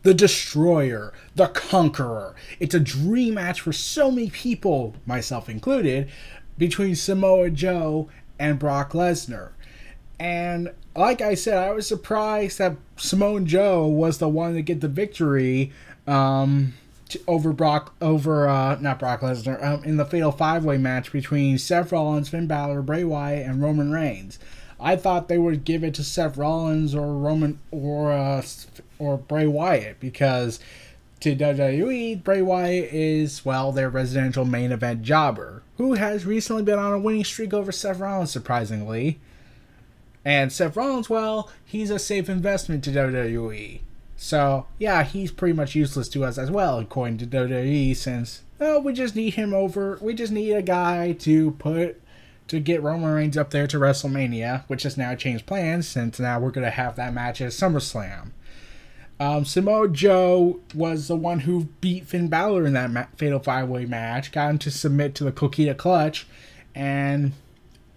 the Destroyer, the Conqueror. It's a dream match for so many people, myself included, between Samoa Joe and Brock Lesnar. And like I said, I was surprised that Samoa Joe was the one to get the victory over not Brock Lesnar, in the Fatal 5-Way match between Seth Rollins, Finn Balor, Bray Wyatt, and Roman Reigns. I thought they would give it to Seth Rollins or Roman or Bray Wyatt, because to WWE, Bray Wyatt is, well, their residential main event jobber, who has recently been on a winning streak over Seth Rollins, surprisingly. And Seth Rollins, well, he's a safe investment to WWE. So, yeah, he's pretty much useless to us as well, according to WWE, since, oh, we just need him over. We just need a guy to get Roman Reigns up there to WrestleMania, which has now changed plans, since now we're going to have that match at SummerSlam. Samoa Joe was the one who beat Finn Balor in that Fatal 5-Way match, got him to submit to the Coquina Clutch, and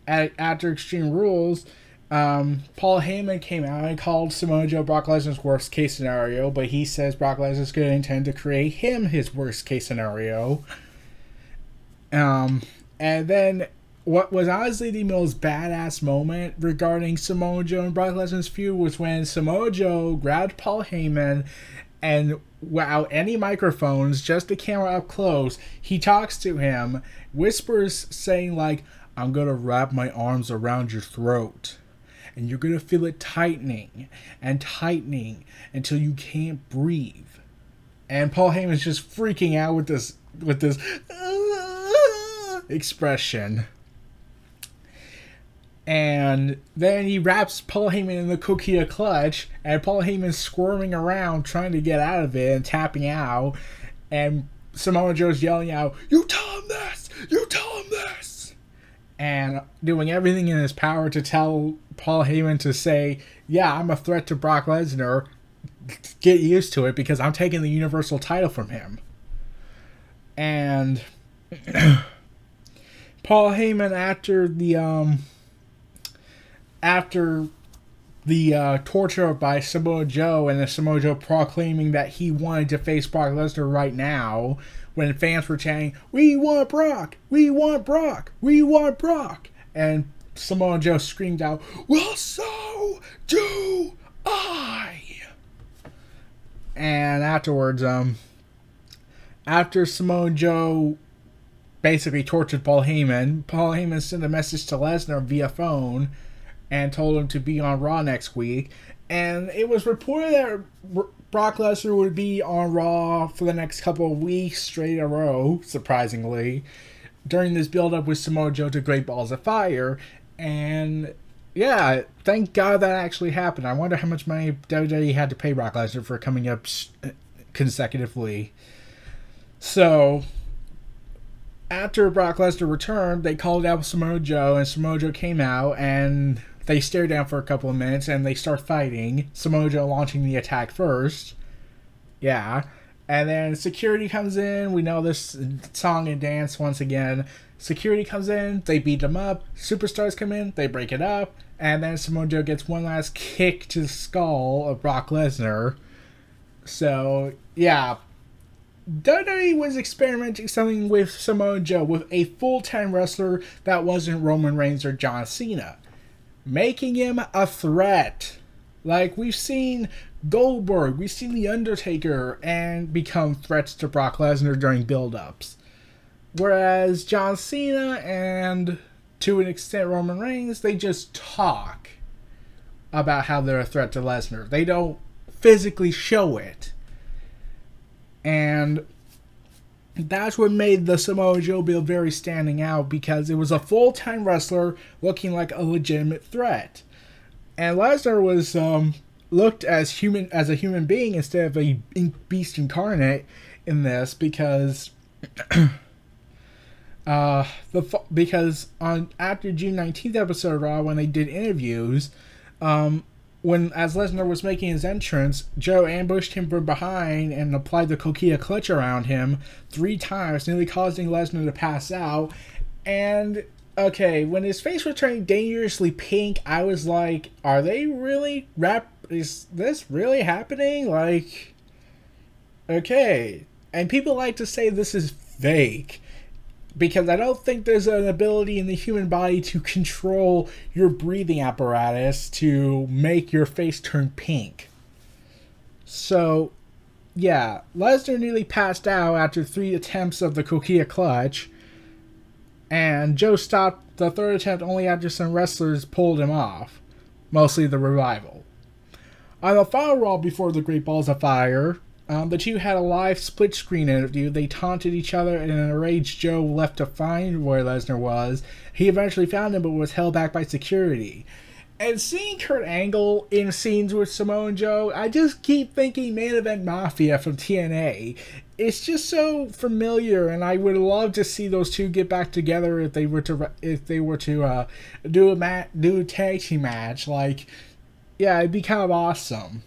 after Extreme Rules, Paul Heyman came out and called Samoa Joe Brock Lesnar's worst case scenario, but he says Brock Lesnar's going to intend to create him his worst case scenario. And then what was honestly the most badass moment regarding Samoa Joe and Brock Lesnar's feud was when Samoa Joe grabbed Paul Heyman and without any microphones, just the camera up close, he talks to him, whispers saying like, "I'm going to wrap my arms around your throat. And you're going to feel it tightening and tightening until you can't breathe." And Paul Heyman's just freaking out with this expression. And then he wraps Paul Heyman in the Coquina Clutch, and Paul Heyman's squirming around trying to get out of it and tapping out. And Samoa Joe's yelling out, "You tell him this! You tell him this!" And doing everything in his power to tell Paul Heyman to say, "Yeah, I'm a threat to Brock Lesnar. Get used to it because I'm taking the Universal title from him." And Paul Heyman, after the torture by Samoa Joe and the Samoa Joe proclaiming that he wanted to face Brock Lesnar right now, when fans were chanting, "We want Brock! We want Brock! We want Brock!" And Samoa Joe screamed out, "Well, so do I!" And afterwards, after Samoa Joe basically tortured Paul Heyman sent a message to Lesnar via phone and told him to be on Raw next week. And it was reported that Brock Lesnar would be on Raw for the next couple of weeks straight in a row, surprisingly, during this build-up with Samoa Joe to Great Balls of Fire. And yeah, thank God that actually happened. I wonder how much money WWE had to pay Brock Lesnar for coming up consecutively. So, after Brock Lesnar returned, they called out Samoa Joe, and Samoa Joe came out, and they stare down for a couple of minutes, and they start fighting. Samoa Joe launching the attack first. Yeah. And then security comes in. We know this song and dance once again. Security comes in. They beat them up. Superstars come in. They break it up. And then Samoa Joe gets one last kick to the skull of Brock Lesnar. So, yeah. WWE was experimenting something with Samoa Joe with a full-time wrestler that wasn't Roman Reigns or John Cena, making him a threat. Like, we've seen Goldberg, we've seen The Undertaker, and become threats to Brock Lesnar during build-ups. Whereas John Cena and, to an extent, Roman Reigns, they just talk about how they're a threat to Lesnar. They don't physically show it. And that's what made the Samoa Joe build very standing out, because it was a full-time wrestler looking like a legitimate threat. And Lesnar was looked as a human being instead of a beast incarnate in this, because because after June 19th episode of Raw, when they did interviews, as Lesnar was making his entrance, Joe ambushed him from behind and applied the Coquina Clutch around him 3 times, nearly causing Lesnar to pass out. And, okay, when his face was turning dangerously pink, I was like, are they really is this really happening? Like, Okay. And people like to say this is fake because I don't think there's an ability in the human body to control your breathing apparatus to make your face turn pink. So, yeah, Lesnar nearly passed out after 3 attempts of the Coquilla Clutch, and Joe stopped the 3rd attempt only after some wrestlers pulled him off, mostly the Revival. On the final Raw before the Great Balls of Fire, the two had a live split-screen interview. They taunted each other, and an enraged Joe left to find where Lesnar was. He eventually found him, but was held back by security. And seeing Kurt Angle in scenes with Samoa Joe, I just keep thinking Main Event Mafia from TNA. It's just so familiar, and I would love to see those two get back together if they were to do a tag team match. Like, yeah, it'd be kind of awesome.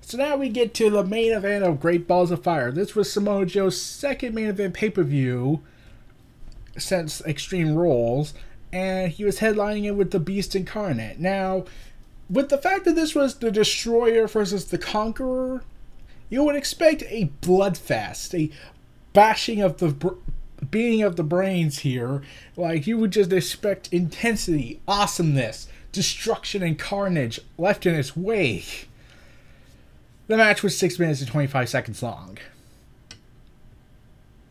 So now we get to the main event of Great Balls of Fire. This was Samoa Joe's 2nd main event pay-per-view since Extreme Rules, and he was headlining it with the Beast Incarnate. Now, with the fact that this was the Destroyer versus the Conqueror, you would expect a bloodfest, a beating of the brains here. Like, you would just expect intensity, awesomeness, destruction, and carnage left in its wake. The match was 6 minutes and 25 seconds long.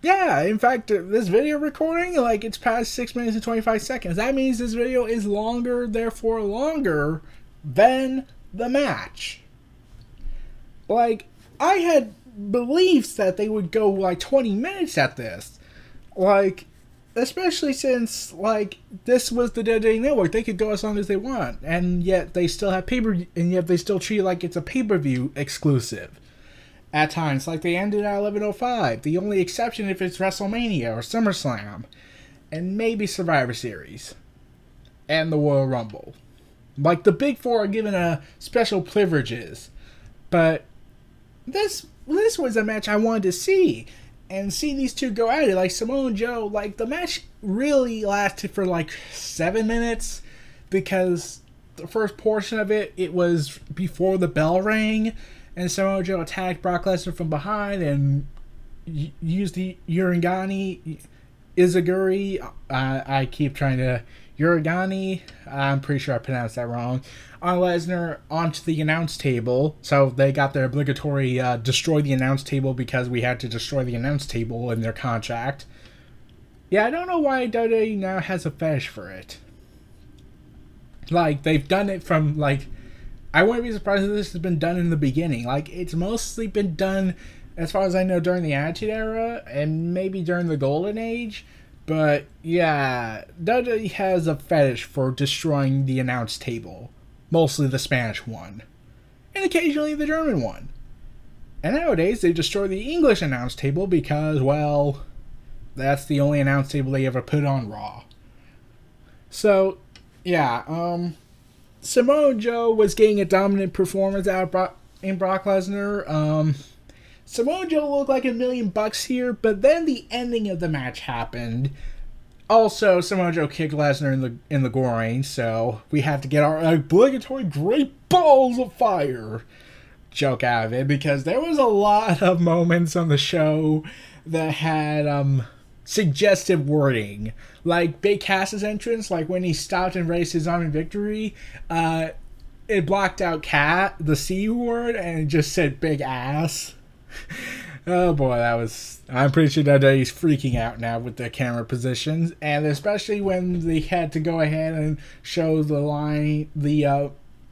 Yeah, in fact, this video recording, like, it's past 6 minutes and 25 seconds. That means this video is longer, therefore longer, than the match. Like, I had beliefs that they would go, like, 20 minutes at this. Like, especially since, like, this was the WWE Network. They could go as long as they want. And yet they still have pay-per-view, and yet they still treat it like it's a pay-per-view exclusive. At times, like they ended at 11:05. The only exception if it's WrestleMania or SummerSlam, and maybe Survivor Series, and the Royal Rumble. Like the Big Four are given a special privileges, but this was a match I wanted to see, and see these two go at it. Like Samoa Joe, like the match really lasted for like 7 minutes because the first portion of it was before the bell rang. And Samoa Joe attacked Brock Lesnar from behind and used the Urigani Izaguri. I keep trying to... Urigani, I'm pretty sure I pronounced that wrong. On Lesnar onto the announce table. So they got their obligatory destroy the announce table because we had to destroy the announce table in their contract. Yeah, I don't know why WWE now has a fetish for it. Like, they've done it from, like... I wouldn't be surprised if this has been done in the beginning. Like, it's mostly been done, as far as I know, during the Attitude Era, and maybe during the Golden Age. But, yeah, WWE has a fetish for destroying the announce table. Mostly the Spanish one. And occasionally the German one. And nowadays, they destroy the English announce table because, well, that's the only announce table they ever put on Raw. So, yeah, Samoa Joe was getting a dominant performance out in Brock Lesnar. Samoa Joe looked like $1 million here, but then the ending of the match happened. Also, Samoa Joe kicked Lesnar in the groin, so we have to get our obligatory Great Balls of Fire joke out of it, because there was a lot of moments on the show that had suggestive wording. Like Big Cass's entrance, like when he stopped and raised his arm in victory, it blocked out cat, the C word, and it just said big ass. Oh boy, that was... I'm pretty sure that he's freaking out now with the camera positions, and especially when they had to go ahead and show the line,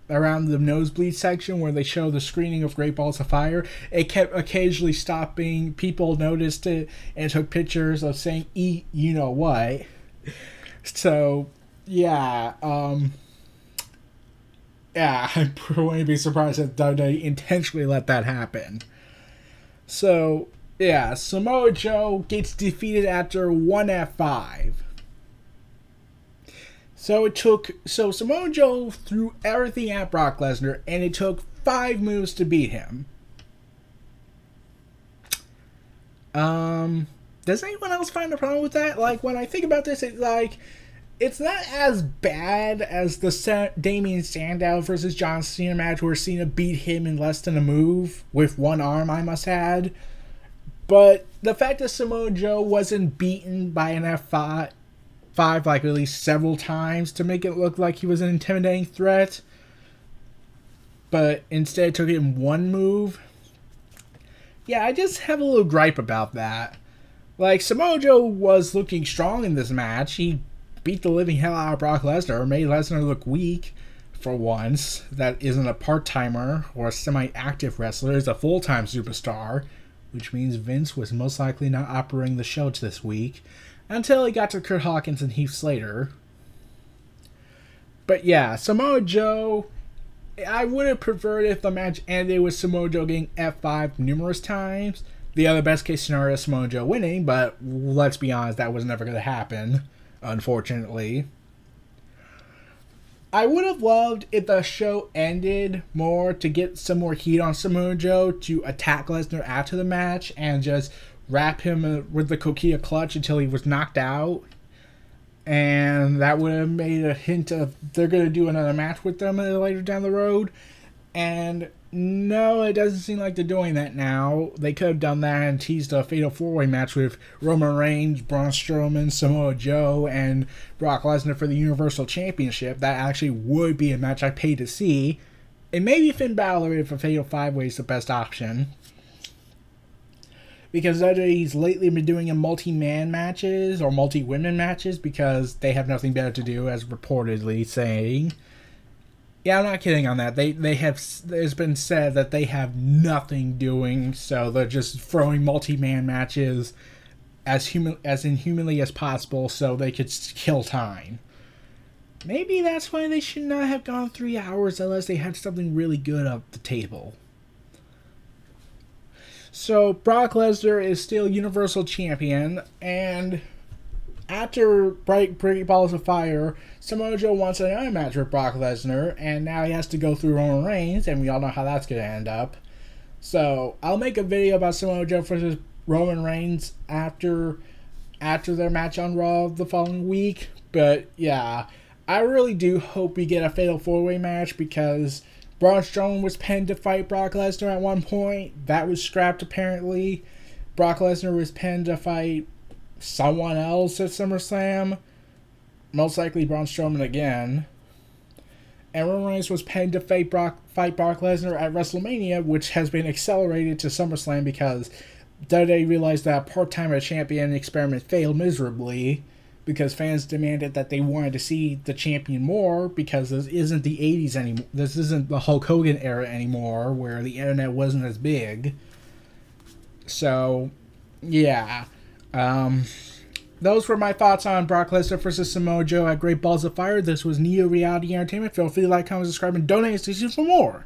around the nosebleed section where they show the screening of Great Balls of Fire, it kept occasionally stopping. People noticed it and took pictures of saying "eat you know what." So, yeah, I wouldn't be surprised if WWE intentionally let that happen. So, yeah, Samoa Joe gets defeated after 1 F5. So Samoa Joe threw everything at Brock Lesnar, and it took 5 moves to beat him. Does anyone else find a problem with that? Like, when I think about this, it's like, it's not as bad as the Damien Sandow versus John Cena match where Cena beat him in less than a move with one arm, I must add. But the fact that Samoa Joe wasn't beaten by an F5 like at least several times to make it look like he was an intimidating threat, but instead took it in one move. Yeah, I just have a little gripe about that. Like, Samoa Joe was looking strong in this match. He beat the living hell out of Brock Lesnar, made Lesnar look weak for once. That isn't a part-timer or a semi-active wrestler, is a full-time superstar, which means Vince was most likely not operating the show this week until he got to Kurt Hawkins and Heath Slater. But yeah, Samoa Joe, I would have preferred if the match ended with Samoa Joe getting F5 numerous times. The other best case scenario is Samoa Joe winning, but let's be honest, that was never going to happen, unfortunately. I would have loved if the show ended more to get some more heat on Samoa Joe to attack Lesnar after the match and just wrap him with the Coquilla clutch until he was knocked out. And that would have made a hint of they're going to do another match with them later down the road. And no, it doesn't seem like they're doing that now. They could have done that and teased a fatal four-way match with Roman Reigns, Braun Strowman, Samoa Joe, and Brock Lesnar for the Universal Championship. That actually would be a match I pay to see. And maybe Finn Balor if a fatal five-way is the best option. Because WWE's lately been doing a multi-man matches or multi-women matches because they have nothing better to do, as reportedly saying. Yeah, I'm not kidding on that. They have. There's been said that they have nothing doing, so they're just throwing multi-man matches as inhumanly as possible, so they could kill time. Maybe that's why they should not have gone 3 hours unless they had something really good up the table. So Brock Lesnar is still Universal Champion, and after Breaking Balls of Fire, Samoa Joe wants another match with Brock Lesnar, and now he has to go through Roman Reigns, and we all know how that's going to end up. So I'll make a video about Samoa Joe versus Roman Reigns after their match on Raw the following week. But yeah, I really do hope we get a fatal four-way match because Braun Strowman was pinned to fight Brock Lesnar at one point. That was scrapped apparently. Brock Lesnar was pinned to fight someone else at SummerSlam. Most likely Braun Strowman again. And Roman Reigns was pinned to fight Brock Lesnar at WrestleMania, which has been accelerated to SummerSlam because WWE realized that part-timer champion experiment failed miserably because fans demanded that they wanted to see the champion more because this isn't the 80s anymore. This isn't the Hulk Hogan era anymore where the internet wasn't as big. So, yeah. Those were my thoughts on Brock Lesnar versus Samoa Joe at Great Balls of Fire. This was Neo Reality Entertainment. Feel free to like, comment, subscribe, and donate to for more.